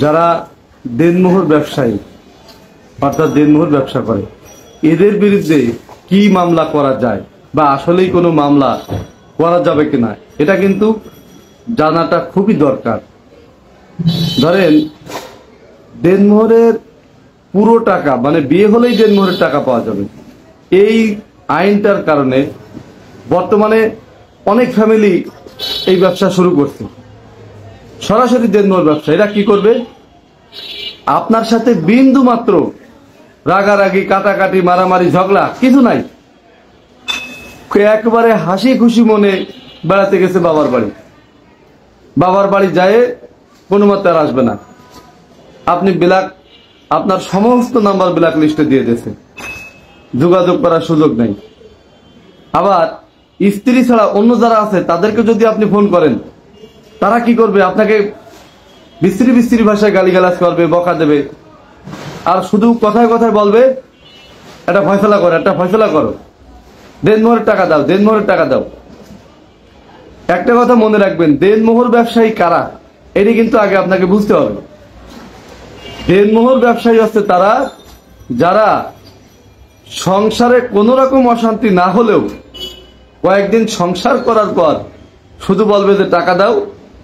যারা দেনমোহর ব্যবসায়ী অর্থাৎ দেনমোহর ব্যবসা করে এদের বিরুদ্ধে কি মামলা করা যায় বা আসলেই কোনো মামলা করা যাবে কিনা এটা কিন্তু জানাটা খুবই দরকার। ধরেন দেনমোহরের পুরো টাকা মানে বিয়ে হলেই দেনমোহরের টাকা পাওয়া যাবে, এই আইনটার কারণে বর্তমানে অনেক ফ্যামিলি এই ব্যবসা শুরু করছে। সরাসরি দেনমোহর ব্যবসা। এরা কি করবে, আপনার সাথে বিন্দু মাত্র রাগারাগি কাটাকাটি মারামারি ঝগড়া কিছু নাই, একবারে হাসি খুশি মনে বেড়াতে গেছে বাবার বাড়ি যায় কোনো মতে আর আসবে না। আপনি আপনার সমস্ত নাম্বার ব্ল্যাক লিস্টে দিয়ে দিয়েছে, যোগাযোগ করার সুযোগ নেই। আবার স্ত্রী ছাড়া অন্য যারা আছে তাদেরকে যদি আপনি ফোন করেন তারা কি করবে, আপনাকে বিশ্রী বিশ্রী ভাষায় গালিগালাজ করবে, বকা দেবে, আর শুধু কথায় কথায় বলবে একটা ফয়সলা করো, দেনমোহরের টাকা দাও, দেনমোহরের টাকা দাও। একটা কথা মনে রাখবেন, দেনমোহর ব্যবসায়ী কারা এটি কিন্তু আগে আপনাকে বুঝতে হবে। দেনমোহর ব্যবসায়ী হচ্ছে তারা যারা সংসারে কোন রকম অশান্তি না হলেও কয়েকদিন সংসার করার পর শুধু বলবে যে টাকা দাও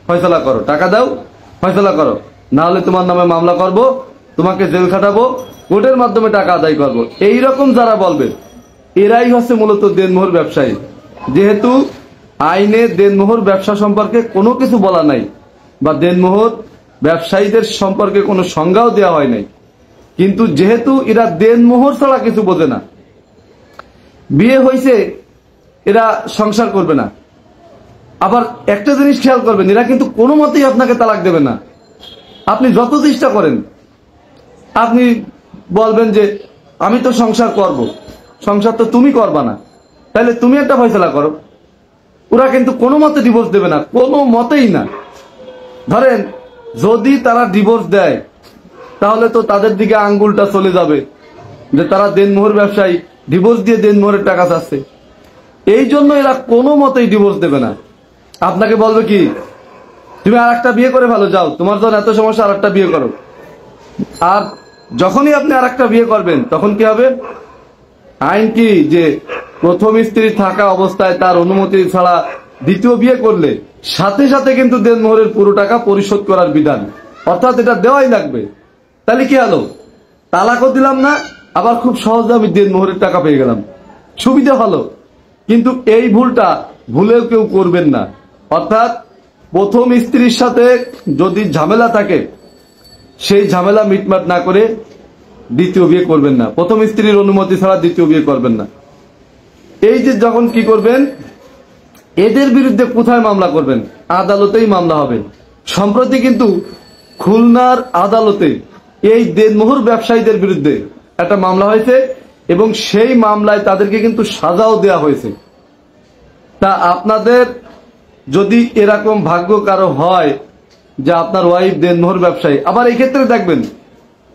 ফয়সলা করো, টাকা দাও ফয়সলা করো, না হলে তোমার নামে মামলা করব, তোমাকে জেল খাটাবো, কোর্টের মাধ্যমে টাকা আদায় করব, এইরকম যারা বলবে এরাই হচ্ছে মূলত দেনমোহর ব্যবসায়ী। যেহেতু আইনে দেনমোহর ব্যবসা সম্পর্কে কোনো কিছু বলা নাই বা দেনমোহর ব্যবসায়ীদের সম্পর্কে কোনো সংজ্ঞাও দেওয়া হয় নাই, কিন্তু যেহেতু এরা দেনমোহর ছাড়া কিছু বোঝে না, বিয়ে হয়েছে এরা সংসার করবে না। আবার একটা জিনিস খেয়াল করবেন, এরা কিন্তু কোনো মতেই আপনাকে তালাক দেবে না। আপনি যত চেষ্টা করেন, আপনি বলবেন যে আমি তো সংসার করব, সংসার তো তুমি করবা না, তাহলে তুমি একটা ফয়সলা করো। ওরা কিন্তু কোনো মতে ডিভোর্স দেবে না, কোনো মতেই না। ধরেন যদি তারা ডিভোর্স দেয় তাহলে তো তাদের দিকে আঙ্গুলটা চলে যাবে যে তারা দেনমোহর ব্যবসায়ী, ডিভোর্স দিয়ে দেনমোহরের টাকা চাচ্ছে। এই জন্য এরা কোনো মতেই ডিভোর্স দেবে না। আপনাকে বলবে কি, তুমি আর একটা বিয়ে করে ভালো, যাও, তোমার যখন এত সমস্যা আর একটা বিয়ে করো। আর যখনই আপনি আর একটা বিয়ে করবেন তখন কি হবে, আইন কি যে প্রথম স্ত্রী থাকা অবস্থায় তার অনুমতি ছাড়া দ্বিতীয় বিয়ে করলে সাথে সাথে কিন্তু দেনমোহরের পুরো টাকা পরিশোধ করার বিধান, অর্থাৎ এটা দেওয়াই লাগবে। তাহলে কি হলো, তালাকও দিলাম না, আবার খুব সহজে আমি দেনমোহরের টাকা পেয়ে গেলাম, সুবিধা হলো। কিন্তু এই ভুলটা ভুলেও কেউ করবেন না। অর্থাৎ প্রথম স্ত্রীর সাথে যদি ঝামেলা থাকে সেই ঝামেলা মিটমাট না করে দ্বিতীয় বিয়ে করবেন না, প্রথম স্ত্রীর অনুমতি ছাড়া দ্বিতীয় বিয়ে করবেন না। এই যে যখন কি করবেন, এদের বিরুদ্ধে কোথায় মামলা করবেন, আদালতেই মামলা হবে। সম্প্রতি কিন্তু খুলনার আদালতে এই দেনমোহর ব্যবসায়ীদের বিরুদ্ধে একটা মামলা হয়েছে এবং সেই মামলায় তাদেরকে কিন্তু সাজাও দেওয়া হয়েছে। তা আপনাদের যদি এরকম ভাগ্য কারো হয় যে আপনার ওয়াইফ দেনমোহর ব্যবসায়ী, আবার এই ক্ষেত্রে দেখবেন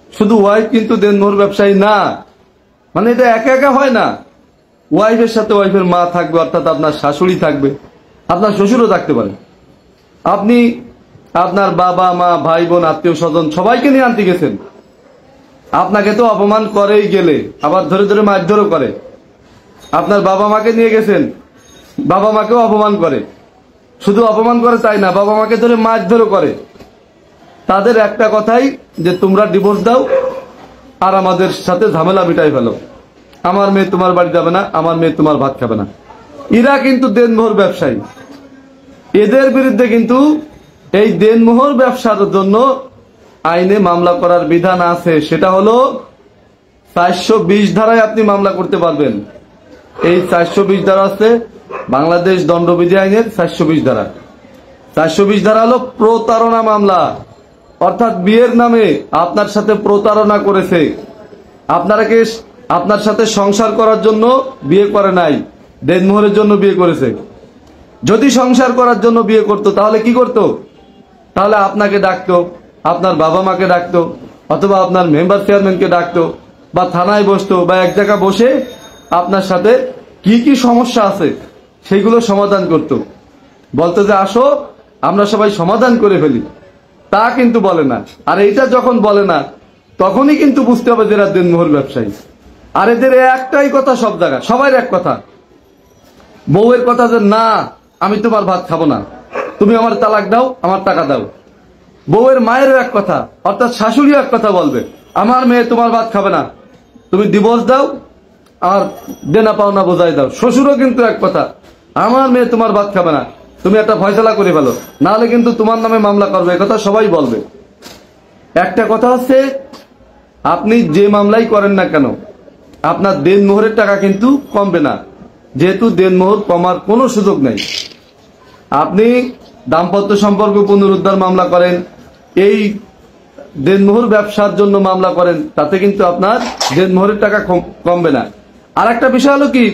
শুধু ওয়াইফ কিন্তু দেনমোহর ব্যবসায়ী না, মানে এটা একা একা হয় না, ওয়াইফের সাথে ওয়াইফের মা থাকবে, অর্থাৎ আপনার শাশুড়ি থাকবে, আপনার শ্বশুরও থাকতে পারে। আপনি আপনার বাবা মা ভাই বোন আত্মীয় স্বজন সবাইকে নিয়ে আনতে গেছেন, আপনাকে তো অপমান করেই গেলে, আবার ধরে ধরে মারধরও করে। আপনার বাবা মাকে নিয়ে গেছেন, বাবা মাকেও অপমান করে, শুধু অপমান করে তাই না, বাবা মাকে ধরে মারধরও করে। তাদের একটা কথাই যে তোমরা ডিভোর্স দাও আর আমাদের সাথে ঝামেলা মিটাই ফেলো, আমার মেয়ে তোমার বাড়ি যাবে না, আমার মেয়ে তোমার ভাত খাবে না। এরা কিন্তু দেনমোহর ব্যবসায়ী। এদের বিরুদ্ধে কিন্তু এই দেনমোহর ব্যবসার জন্য আইনে মামলা করার বিধান আছে, সেটা হলো 420 ধারায় আপনি মামলা করতে পারবেন। এই 420 ধারা আছে বাংলাদেশ দণ্ডবিধি আইনের 420 ধারা। 420 ধারা হলো প্রতারণা মামলা, অর্থাৎ বিয়ের নামে আপনার সাথে প্রতারণা করেছে, আপনার সাথে সংসার করার জন্য বিয়ে করে নাই, দেনমোহরের জন্য বিয়ে করেছে। যদি সংসার করার জন্য বিয়ে করতো তাহলে কি করতো, তাহলে আপনাকে ডাকতো, আপনার বাবা মাকে ডাকতো, অথবা আপনার মেম্বার চেয়ারম্যানকে ডাকতো, বা থানায় বসতো, বা এক জায়গায় বসে আপনার সাথে কি কি সমস্যা আছে সেগুলো সমাধান করত, বলতো যে আসো আমরা সবাই সমাধান করে ফেলি। তা কিন্তু বলে না। আর এইটা যখন বলে না তখনই কিন্তু বুঝতে হবে যে এরা দেনমোহর ব্যবসায়ী। আর এদের একটাই কথা সব জায়গায়, সবাই এক কথা, বউয়ের কথা যে না আমি তোমার ভাত খাবো না, তুমি আমার তালাক দাও, আমার টাকা দাও। বউয়ের মায়েরও এক কথা, অর্থাৎ শাশুড়িও এক কথা বলবে, আমার মেয়ে তোমার ভাত খাবে না, তুমি ডিভোর্স দাও আর দেনা পাওনা বোঝাই দাও। শ্বশুরও কিন্তু এক কথা, আমার মেয়ে তোমার ভাত খাবে না, তুমি একটা ফয়সালা করে ফেলো, নাহলে কিন্তু তোমার নামে মামলা করবে। এই কথা সবাই বলবে। একটা কথা হচ্ছে, আপনি যে মামলাই করেন না কেন আপনার দেনমোহরের টাকা কিন্তু কমবে না, যেহেতু দেনমোহর কমার কোনো সুযোগ নেই। আপনি দাম্পত্য সম্পর্ক পুনরুদ্ধার মামলা করেন, এই দেনমোহর ব্যবসার জন্য মামলা করেন, তাতে কিন্তু আপনার দেনমোহরের টাকা কমবে না। আর একটা বিষয় হলো কি,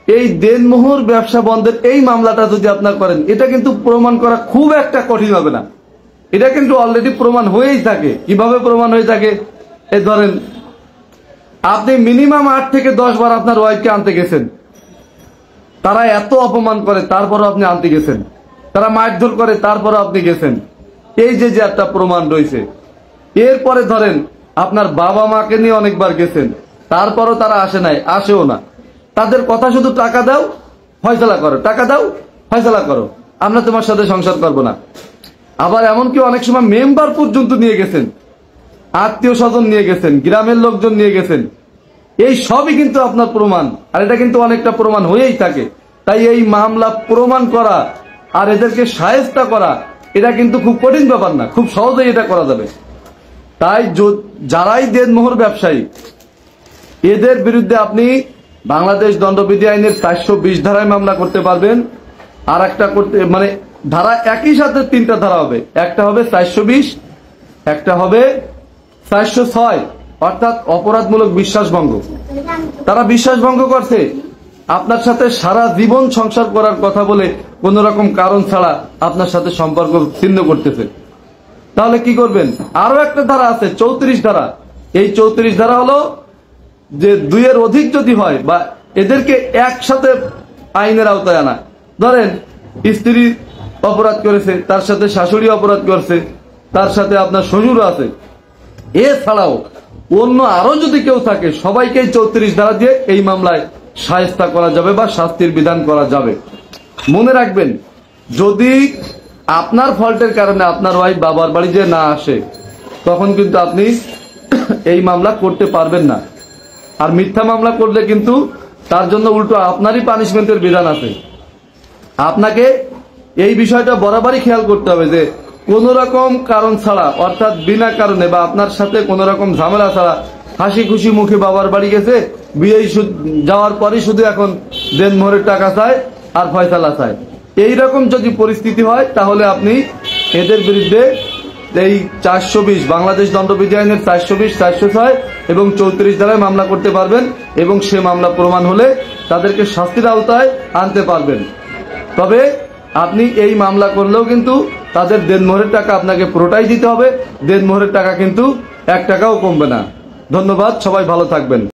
এই দেনমোহর ব্যবসা বন্ধের এই মামলাটা যদি আপনার করেন, এটা কিন্তু প্রমাণ করা খুব একটা কঠিন হবে না। এটা কিন্তু অলরেডি প্রমাণ হয়েই থাকে। কিভাবে প্রমাণ হয়ে থাকে? এই ধরেন আপনি মিনিমাম 8 থেকে 10 বার আপনার ওয়াইফকে আনতে গেছেন, তারা এত অপমান করে তারপরও আপনি আনতে গেছেন, তারা মারধর করে তারপরও আপনি গেছেন, এই যে যে একটা প্রমাণ রয়েছে। এরপরে ধরেন আপনার বাবা মাকে নিয়ে অনেকবার গেছেন, তারপরও তারা আসে নাই, আসেও না। তাদের কথা শুধু টাকা দাও ফয়সালা করো, টাকা দাও ফয়সালা করো, আমরা তোমার সাথে সংসার করবো না। আবার এমনকি অনেক সময় মেম্বার পর্যন্ত নিয়ে গেছেন, আত্মীয় স্বজন নিয়ে গেছেন, গ্রামের লোকজন নিয়ে গেছেন। এই সবই কিন্তু আপনার প্রমাণ, আর এটা কিন্তু অনেকটা প্রমাণ হয়েই থাকে। তাই এই মামলা প্রমাণ করা আর এদেরকে শায়েস্তা করা এটা কিন্তু খুব কঠিন ব্যাপার না, খুব সহজেই এটা করা যাবে। তাই যারাই দেনমোহর ব্যবসায়ী, এদের বিরুদ্ধে আপনি বাংলাদেশ দণ্ডবিধি আইনের 420 ধারায় মামলা করতে পারবেন। আর একটা করতে মানে ধারা একই সাথে 3টা ধারা হবে, একটা হবে 420, একটা হবে 406, অর্থাৎ অপরাধমূলক বিশ্বাসভঙ্গ। তারা বিশ্বাসভঙ্গ করছে, আপনার সাথে সারা জীবন সংসার করার কথা বলে কোন রকম কারণ ছাড়া আপনার সাথে সম্পর্ক ছিন্ন করতেছে। তাহলে কি করবেন? আরো একটা ধারা আছে 34 ধারা। এই 34 ধারা হলো যে 2-এর অধিক যদি হয় বা এদেরকে একসাথে আইনের আওতায় আনা। ধরেন স্ত্রী অপরাধ করেছে, তার সাথে শাশুড়ি অপরাধ করছে, তার সাথে আপনার শ্বশুর আছে, এছাড়াও অন্য আরো যদি কেউ থাকে, সবাইকে 34 ধারা দিয়ে এই মামলায় শায়েস্তা করা যাবে বা শাস্তির বিধান করা যাবে। মনে রাখবেন, যদি আপনার ফল্টের কারণে আপনার ওয়াইফ বাবার বাড়ি যে না আসে, তখন কিন্তু আপনি এই মামলা করতে পারবেন না। আর মিথ্যা মামলা করলে কিন্তু তার জন্য উল্টো আপনারই পানিশমেন্টের বিধান আছে। আপনাকে এই বিষয়টা বরাবরই খেয়াল করতে হবে যে কোন রকম কারণ ছাড়া, অর্থাৎ বিনা কারণে বা আপনার সাথে কোন রকম ঝামেলা ছাড়া হাসি খুশি মুখে বাবার বাড়ি গেছে, বিয়ে যাওয়ার পরে শুধু এখন দেনমোহরের টাকা চায় আর ফয়সালা চায়। এইরকম যদি পরিস্থিতি হয়, তাহলে আপনি এদের বিরুদ্ধে এই 420 বাংলাদেশ দণ্ডবিধি আইনের 420, 406 এবং 34 ধারায় মামলা করতে পারবেন এবং সে মামলা প্রমাণ হলে তাদেরকে শাস্তির আওতায় আনতে পারবেন। তবে আপনি এই মামলা করলেও কিন্তু তাদের দেনমোহরের টাকা আপনাকে পুরোটাই দিতে হবে। দেনমোহরের টাকা কিন্তু 1 টাকাও কমবে না। ধন্যবাদ, সবাই ভালো থাকবেন।